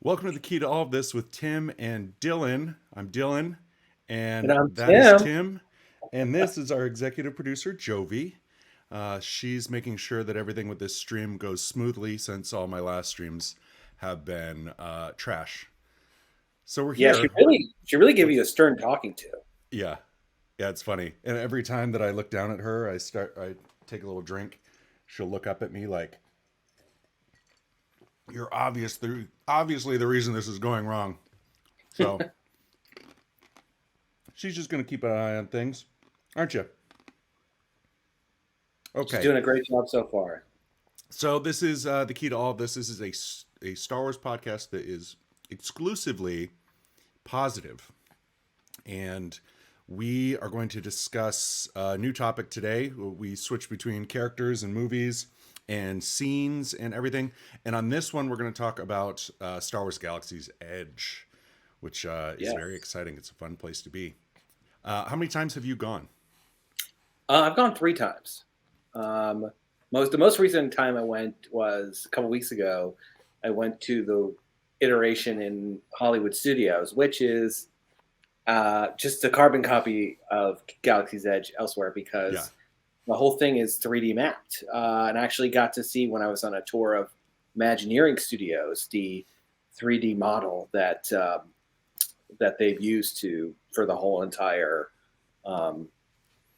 Welcome to the Key to All of This with Tim and Dylan. I'm Dylan, And and I'm that is Tim. Tim. And this is our executive producer, Jovi. She's making sure that everything with this stream goes smoothly since all my last streams have been trash. So we're Yeah, she here. really she really gave What's you a stern talking to. yeah, yeah, it's funny. And every time that I look down at her, I take a little drink. She'll look up at me like, "You're obviously the reason this is going wrong." So she's just gonna keep an eye on things, aren't you? She's Okay. doing a great job so far. So this is the key to all of this. This is a Star Wars podcast that is exclusively positive, and we are going to discuss a new topic today. We switch between characters and movies and scenes and everything. And on this one, we're going to talk about Star Wars Galaxy's Edge, which is very Yes. exciting. It's a fun place to be. How many times have you gone? I've gone 3 times. Um, the most recent time I went was a couple weeks ago. I went to the iteration in Hollywood Studios, which is just a carbon copy of Galaxy's Edge elsewhere Yeah. because the whole thing is 3D mapped. And I actually got to see when I was on a tour of Imagineering Studios the 3D model that they've used for the whole entire um,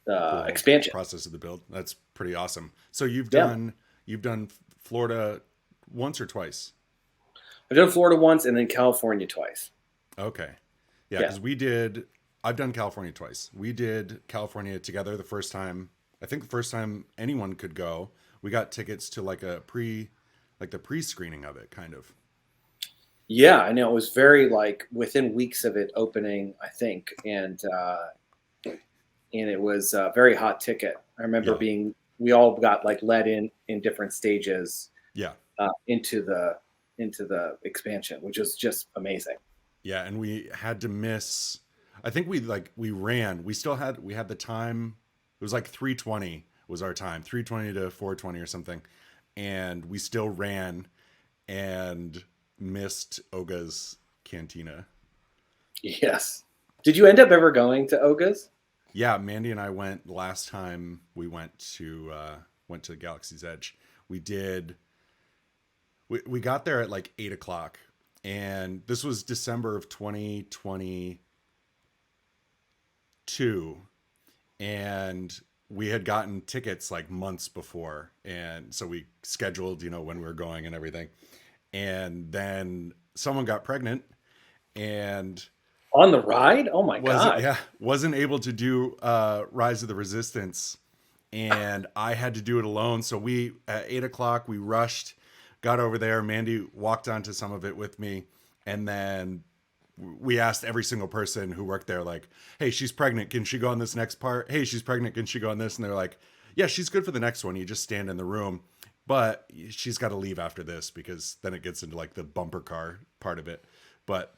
The whole expansion. process of the build. That's pretty awesome. So you've Yeah, done Florida once or twice. I've done Florida once and then California twice. Okay. Yeah, Yeah, because I've done California twice. We did California together the first time. I think the first time anyone could go. We got tickets to like the pre-screening of it, kind of. yeah, I know it was very like within weeks of it opening, I think, and it was a very hot ticket. I remember Yeah. being we all got like led in different stages Yeah. into the expansion, which was just amazing. Yeah, and we had to miss. I think we ran. We had the time. It was like 3:20 was our time. 3:20 to 4:20 or something. And we still ran and missed Oga's Cantina. Yes. Did you end up ever going to Oga's? Yeah, Mandy and I went last time we went to Galaxy's Edge. We did we got there at like 8 o'clock, and this was December of 2022, and we had gotten tickets like months before, and so we scheduled, when we were going and everything. And then someone got pregnant and On the ride? Oh my wasn't god. yeah wasn't able to do Rise of the Resistance, and I had to do it alone. So we at 8 o'clock we rushed, got over there. Mandy walked onto some of it with me, and then we asked every single person who worked there, like, "Hey, she's pregnant. Can she go on this next part? Hey, she's pregnant. Can she go on this?" And they're like, "Yeah, she's good for the next one. You just stand in the room." But she's got to leave after this because then it gets into like the bumper car part of it. But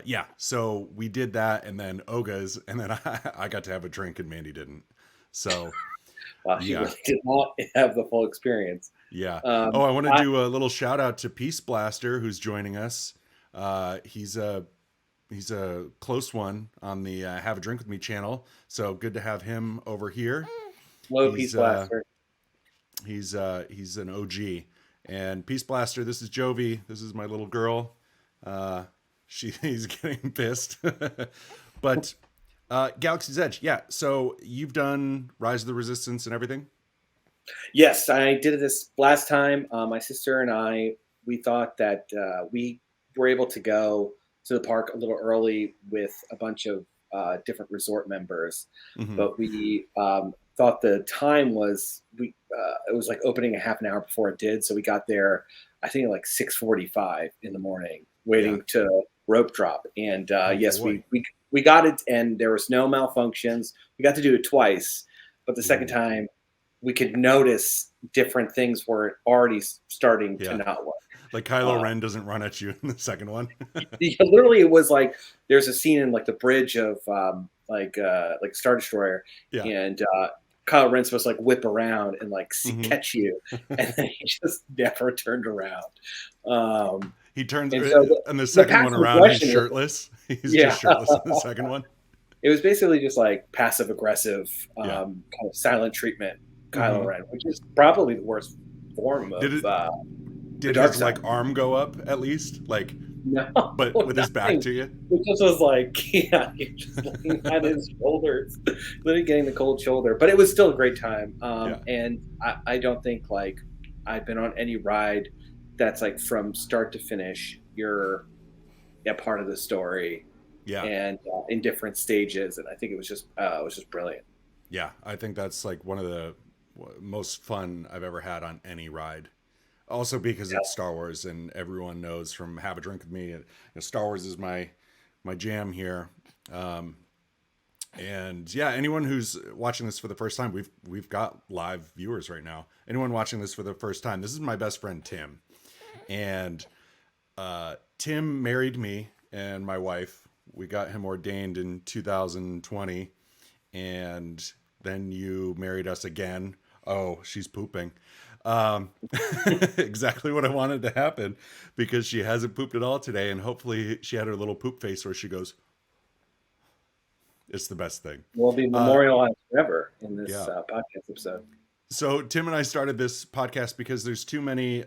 yeah, so we did that, and then Oga's, and then I got to have a drink and Mandy didn't. So Wow, she yeah, really did not have the full experience. yeah. Oh, Um, I want to I, do a little shout out to Peace Blaster, who's joining us. He's a close one on the Have a Drink with Me channel. So good to have him over here. Low Peace He's Blaster. he's an OG. And Peace Blaster, this is Jovi. This is my little girl. Uh, he's getting pissed. But Galaxy's Edge, yeah. So you've done Rise of the Resistance and everything. Yes, I did this last time. My sister and I, we thought that we were able to go to the park a little early with a bunch of different resort members, Hmm. but we thought the time was it was like opening a half an hour before it did, so we got there, I think like 6:45 in the morning, Yeah. waiting to rope drop. And Oh yes, boy. we got it, and there was no malfunctions. We got to do it twice, but the second Ooh. time we could notice different things were already starting to Yeah. not work. Like Kylo Uh, Ren doesn't run at you in the second one. literally, it was like there's a scene in like the bridge of like Star Destroyer, Yeah. and Kylo Ren's supposed to like whip around and like Hmm. catch you, and then he just never turned around. Um, He turns And so in the the second one passive around. He's aggression was, shirtless. He's yeah, just shirtless in the second one. it was basically just like passive aggressive, Yeah. kind of silent treatment Kylo Hmm. Ren, which is probably the worst form Did of it? the Did dark his side. like arm go up at least? Like, No, but with his back nothing. to you? It just was like, yeah, you're just looking at his shoulders, literally getting the cold shoulder. But it was still a great time. Yeah. And I don't think like I've been on any ride that's like from start to finish, you're a part of the story Yeah. and in different stages. And I think it was just brilliant. Yeah. I think that's like one of the most fun I've ever had on any ride. Also because Yeah. it's Star Wars, and everyone knows from Have a Drink with Me, Star Wars is my jam here. Um, and yeah, anyone who's watching this for the first time, we've got live viewers right now. Anyone watching this for the first time, this is my best friend Tim, and Tim married me and my wife. We got him ordained in 2020, and then you married us again. Oh, she's pooping. Um, exactly what I wanted to happen, because she hasn't pooped at all today, and hopefully she had her little poop face where she goes. It's the best thing. We'll be Uh, memorialized forever in this yeah. podcast episode. So Tim and I started this podcast because there's too many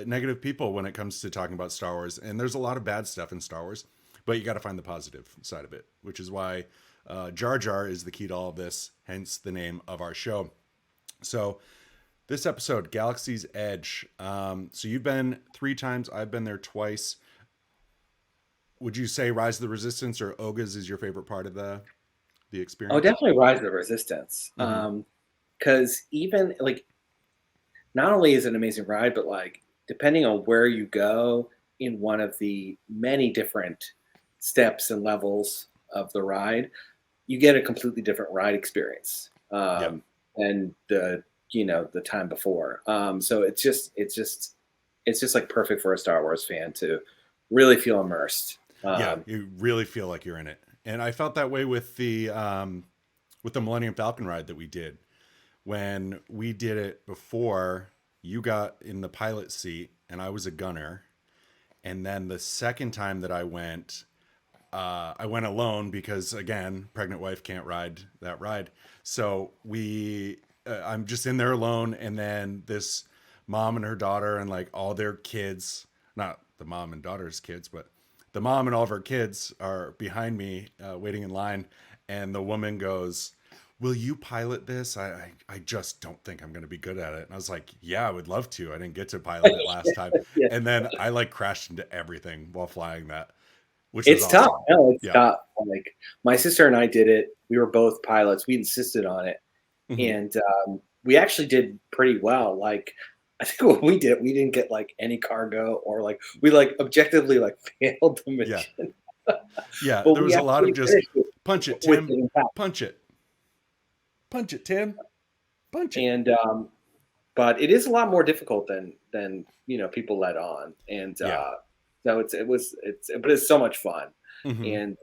negative people when it comes to talking about Star Wars, and there's a lot of bad stuff in Star Wars, but you got to find the positive side of it, which is why Jar Jar is the key to all of this, hence the name of our show. So this episode, Galaxy's Edge. So you've been 3 times, I've been there twice. Would you say Rise of the Resistance or Oga's is your favorite part of the Oh, experience? definitely Rise of the Resistance. Mm-hmm. Because even like not only is it an amazing ride, but like depending on where you go in one of the many different steps and levels of the ride, you get a completely different ride experience Yeah. than the time before. So it's just like perfect for a Star Wars fan to really feel immersed. Yeah, you really feel like you're in it. And I felt that way with the Millennium Falcon ride that we did. When we did it before, you got in the pilot seat and I was a gunner. And then the second time that I went alone because, again, pregnant wife can't ride that ride. So I'm just in there alone, and then this mom and her daughter and like all their kids, not the mom and daughter's kids, but the mom and all of her kids are behind me, waiting in line, and the woman goes, "Will you pilot this? I just don't think I'm going to be good at it." And I was like, "Yeah, I would love to. I didn't get to pilot it last time." Yeah. And then I like crashed into everything while flying that, which was It's tough. awesome. No, it's Yeah. tough. Like my sister and I did it. We were both pilots. We insisted on it, Hmm. and we actually did pretty well. Like I think what we did, we didn't get like any cargo or like we like objectively like failed the Yeah. mission, Yeah. but There we was a lot of actually just finished it punch it, with Tim. the impact. Punch it. Punch it, Tim. Punch it. And but it is a lot more difficult than people let on, and Yeah. so but it's so much fun, Hmm. and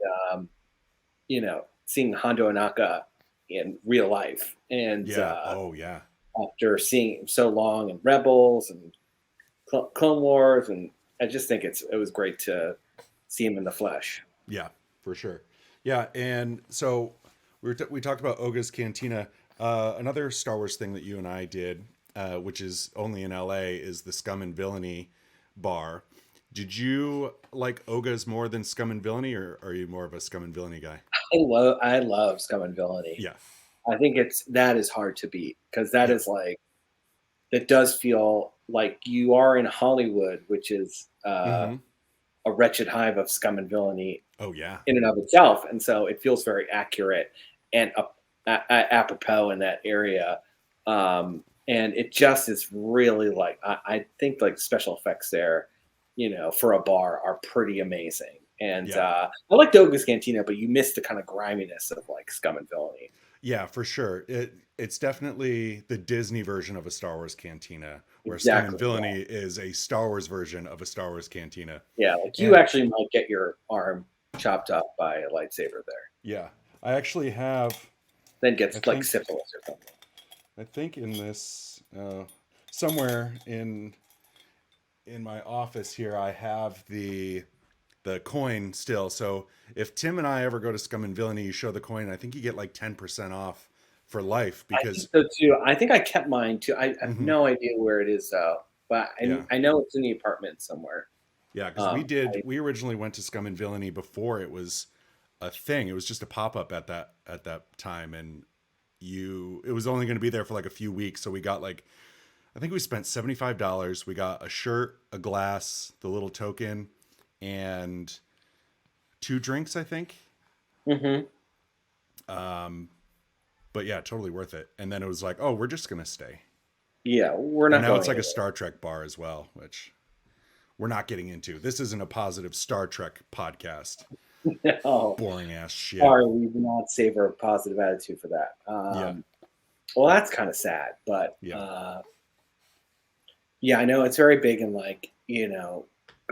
seeing Hondo Anaka in real life, and Yeah. Oh, yeah. after seeing him so long in Rebels and Clone Wars, and I just think it was great to see him in the flesh. Yeah, for sure. Yeah. And so we talked about Oga's Cantina. Another Star Wars thing that you and I did, which is only in LA, is the Scum and Villainy bar. Did you like Oga's more than Scum and Villainy, or are you more of a Scum and Villainy guy? I love Scum and Villainy. Yeah. I think that is hard to beat because that Yeah. is like it does feel like you are in Hollywood, which is Hmm. a wretched hive of scum and villainy Oh, yeah. in and of itself, and so it feels very accurate and apropos in that area. And it just is really like I think like special effects there, for a bar are pretty amazing. And Yeah. I like Doga's Cantina, but you miss the kind of griminess of like scum and villainy. Yeah, for sure. It's definitely the Disney version of a Star Wars cantina, where Scum and Exactly. Villainy is a Star Wars version of a Star Wars cantina. Yeah, like you And actually might get your arm chopped up by a lightsaber there, yeah, I actually have. then I gets like think syphilis or something. I think in this somewhere in my office here, I have the coin still. So if Tim and I ever go to Scum and Villainy, you show the coin, I think you get like 10% off for life I think because so too. I think I kept mine too. I have mhm, no idea where it is though, but yeah. I know it's in the apartment somewhere. Yeah, because Um, I, we originally went to Scum and Villainy before it was a thing. It was just a pop-up at that time and it was only going to be there for like a few weeks. So we got like I think we spent $75. We got a shirt, a glass, the little token, and two drinks, I think. mhm. Um, but yeah, totally worth it. And then it was like, oh, we're just gonna stay. Yeah, we're And not now going it's like a anywhere. Star Trek bar as well, which we're not getting into. This isn't a positive Star Trek podcast. No, Boring ass shit. sorry, we do not savor a positive attitude for that. Yeah, Well, that's kind of sad, but yeah. yeah, I know it's very big in like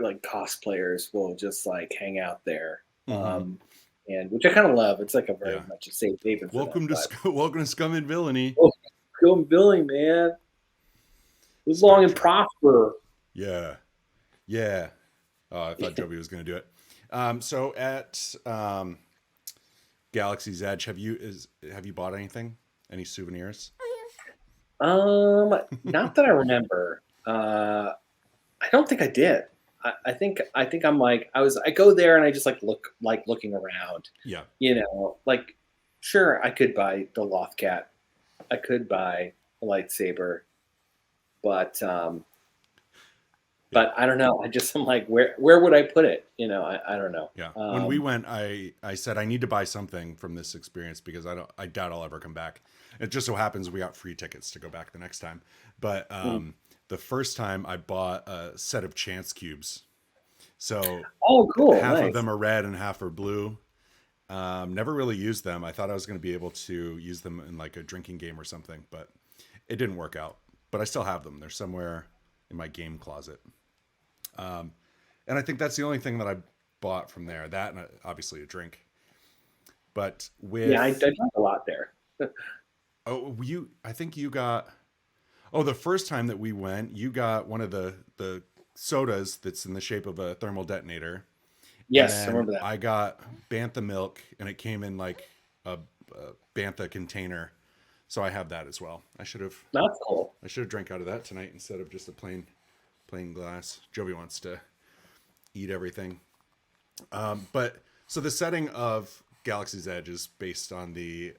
like cosplayers will just like hang out there, Mm-hmm. and which I kind of love. It's like a very Yeah. much a safe haven for them. But Welcome to Scum and Villainy. oh, go Billy, man, live Star long and Trek. prosper. Yeah, yeah. Oh, I thought Joby was gonna do it. So at Galaxy's Edge, have you bought anything? Any souvenirs? Not that I remember. I don't think I did. I think I'm like I go there and I just like looking around. Yeah. Like sure I could buy the Loth Cat, I could buy a lightsaber, but Yeah. I don't know. I'm like where would I put it? I don't know. Yeah. When we went, I said I need to buy something from this experience because I doubt I'll ever come back. It just so happens we got free tickets to go back the next time. But Mm. the first time I bought a set of chance cubes. So Oh, cool, half of nice. them are red and half are blue. Never really used them. I thought I was going to be able to use them in like a drinking game or something, but it didn't work out. But I still have them. They're somewhere in my game closet. And I think that's the only thing that I bought from there. That and obviously a drink. But Yeah, I with drank a lot there. I think you got. Oh, the first time that we went, you got one of the sodas that's in the shape of a thermal detonator, and Yes, I then remember that. I got bantha milk, and it came in like a bantha container. So I have that as well. That's cool. I should have drank out of that tonight instead of just a plain glass. Joey wants to eat everything. But so the setting of Galaxy's Edge is based on the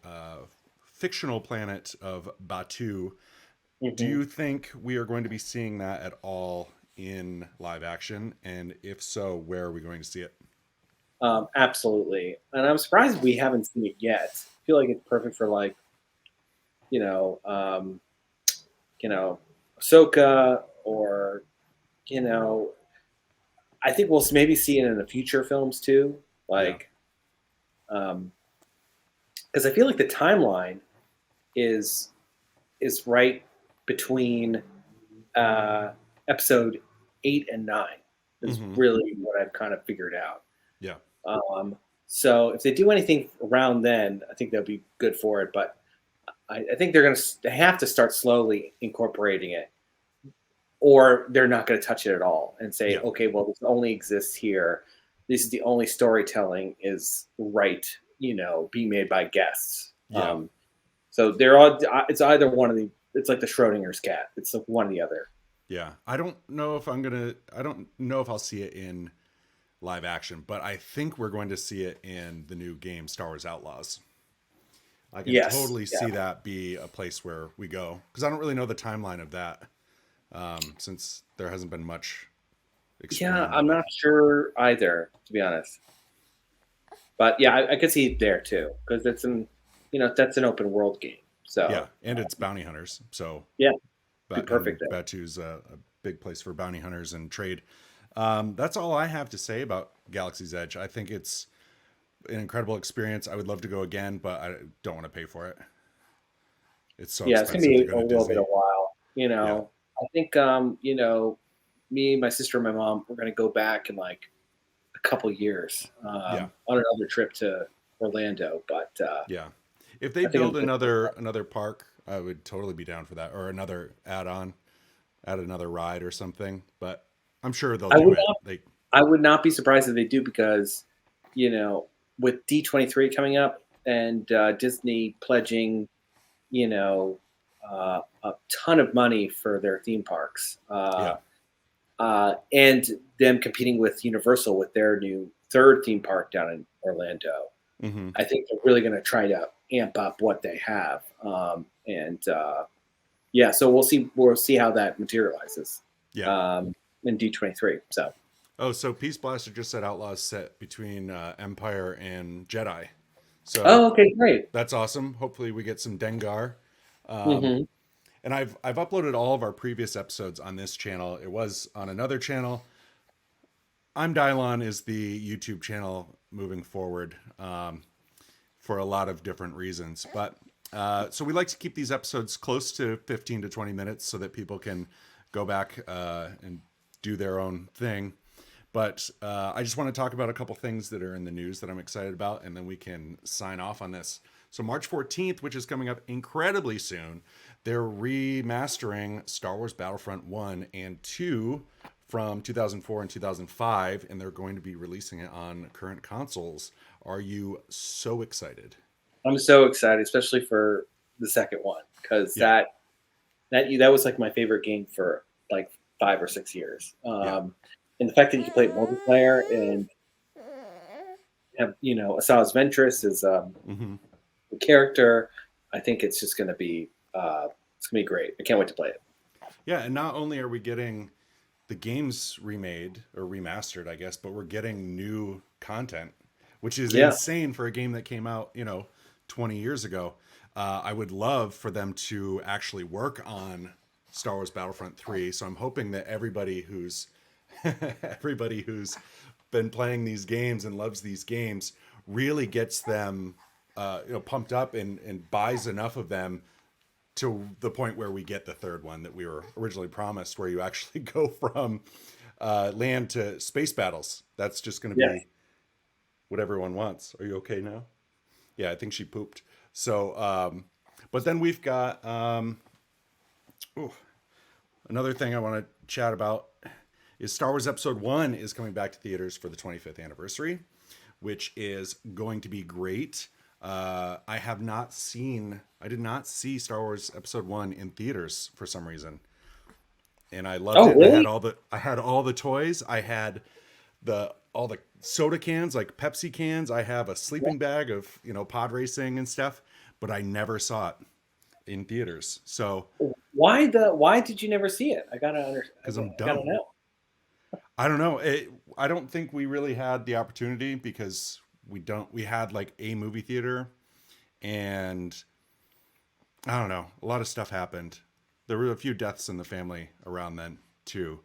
fictional planet of Batu. Do Hmm. you think we are going to be seeing that at all in live action? And if so, where are we going to see it? Absolutely, and I'm surprised we haven't seen it yet. I feel like it's perfect for like you know, um, you know, Ahsoka, or you know, I think we'll maybe see it in the future films too. Yeah. Like, because I feel like the timeline is right between uh, episode 8 and 9. Is Hmm. really what I've kind of figured out. Yeah. Um, so if they do anything around then, I think they'll be good for it. But I think they have to start slowly incorporating it, or they're not going to touch it at all and say, Yeah. okay, well, this only exists here. This is the only storytelling is right, being made by guests. Yeah. So they're all. It's either one of the. It's like the Schrodinger's cat. It's like one or the other. Yeah. I don't know if I'll see it in live action, but I think we're going to see it in the new game, Star Wars Outlaws. I can Yes. totally Yeah. see that be a place where we go because I don't really know the timeline of that since there hasn't been much Yeah, explained I'm of it. not sure either, to be honest. But yeah, I could see it there too because that's an open world game. Yeah, So and it's bounty hunters, so yeah, be but perfect and there. Batu's a big place for bounty hunters and trade. That's all I have to say about Galaxy's Edge. I think it's an incredible experience. I would love to go again, but I don't want to pay for it. It's so Yeah, it's gonna expensive to be go a to little bit Disney. of a while. Yeah, I think me, my sister, and my mom, we're gonna go back in like a couple years yeah, on another trip to Orlando. But yeah. If they I think I'm build another park, I would totally be down for that, or another add another ride or something. But I'm sure they'll I do would it. not. Like, I would not be surprised if they do because, you know, with D23 coming up and Disney pledging, you know, a ton of money for their theme parks, yeah. and them competing with Universal with their new third theme park down in Orlando. Hmm. I think they're really going to try to amp up what they have, and yeah, so we'll see. We'll see how that materializes Yeah. um, in D23. So, Oh, so Peace Blaster just said Outlaws set between Empire and Jedi. So oh, okay, great. that's awesome. Hopefully we get some Dengar. Um, Hmm. and I've uploaded all of our previous episodes on this channel. It was on another channel. I'm Dylon is the YouTube channel moving forward for a lot of different reasons. But so we like to keep these episodes close to 15 to 20 minutes so that people can go back and do their own thing. But I just want to talk about a couple things that are in the news that I'm excited about, and then we can sign off on this. So March 14th, which is coming up incredibly soon, they're remastering Star Wars Battlefront 1 and 2 from 2004 and 2005, and they're going to be releasing it on current consoles. Are you so excited? I'm so excited, especially for the second one, because Yeah, that was like my favorite game for like 5 or 6 years. yeah. And the fact that you can play it multiplayer and have Asajj Ventress is Hmm. the character, I think it's just gonna be it's gonna be great. I can't wait to play it. Yeah, and not only are we getting the games remade or remastered, I guess, but we're getting new content, which is Yeah. insane for a game that came out, 20 years ago. I would love for them to actually work on Star Wars Battlefront 3. So I'm hoping that everybody who's everybody who's been playing these games and loves these games really gets them pumped up and buys enough of them to the point where we get the third one that we were originally promised, where you actually go from land to space battles. That's just going to Yes. be what everyone wants. Are you okay now? Yeah, I think she pooped. So, but then we've got ooh, another thing I want to chat about is Star Wars Episode 1 is coming back to theaters for the 25th anniversary, which is going to be great. I did not see Star Wars Episode 1 in theaters for some reason. And I loved Oh, it. really? I had all the toys. I had all the soda cans, like Pepsi cans. I have a sleeping bag of, pod racing and stuff, but I never saw it in theaters. So, Why did you never see it? because I'm I gotta dumb. know. I don't know. I don't think we really had the opportunity because we had like a movie theater, and I don't know. A lot of stuff happened. There were a few deaths in the family around then too,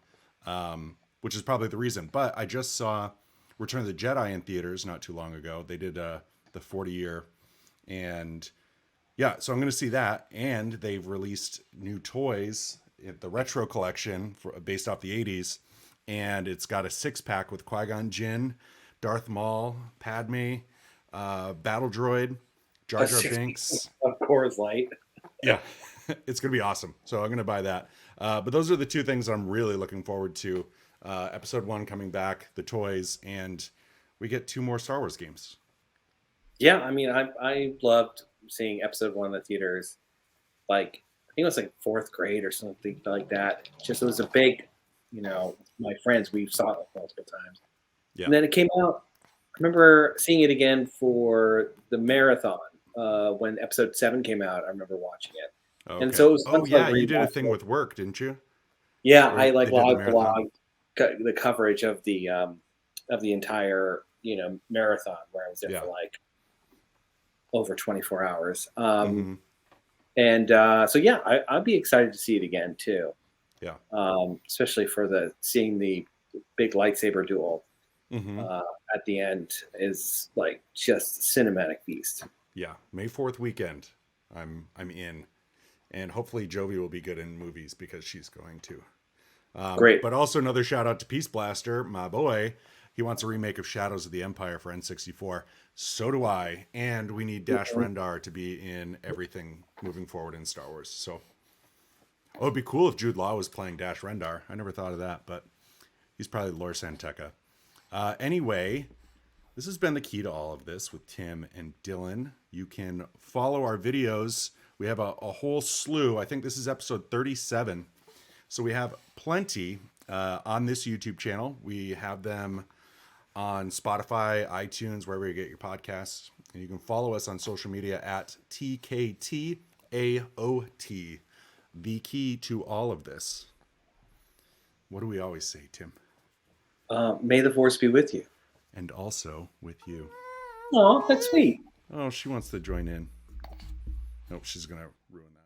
which is probably the reason. But I just saw Return of the Jedi in theaters not too long ago. They did the 40-year, and yeah, so I'm going to see that. And they've released new toys, the retro collection based off the 80s, and it's got a 6-pack with Qui-Gon Jinn, Darth Maul, Padme, Battle Droid, Jar A Jar 60 Binks. of Coors Light. Yeah, it's gonna be awesome. So I'm gonna buy that. But those are the two things I'm really looking forward to. Episode 1 coming back, the toys, and we get 2 more Star Wars games. Yeah, I mean, I loved seeing episode one in the theaters. Like, I think it was like fourth grade or something like that. Just it was a big, my friends we saw it like multiple times, Yeah. and then it came out. I remember seeing it again for the marathon when episode 7 came out. I remember watching it, and Okay. so it was fun Oh to like yeah, you did a rewatch thing it. with work, didn't you? Yeah, Where I like they did the live marathon. blog the coverage of the entire marathon where I was there Yeah. for like over 24 hours. Mm-hmm. And so yeah, I'd be excited to see it again too, Yeah. especially for seeing the big lightsaber duel Mm-hmm. uh, at the end is like just cinematic feast. Yeah. May 4th weekend. I'm in, and hopefully Jovi will be good in movies because she's going to. Great. But also another shout out to Peace Blaster, my boy. He wants a remake of Shadows of the Empire for N64. So do I. And we need Dash Rendar to be in everything moving forward in Star Wars. So, oh, it'd be cool if Jude Law was playing Dash Rendar. I never thought of that, but He's probably Lor Santeca. Anyway, this has been the key to all of this with Tim and Dylan. You can follow our videos. We have a whole slew. I think this is episode 37. So we have plenty on this YouTube channel. We have them on Spotify, iTunes, wherever you get your podcasts. And you can follow us on social media at TKTAOT. The key to all of this. What do we always say, Tim? May the force be with you. And also with you. Oh, that's sweet. Oh, she wants to join in. Nope, she's going to ruin that.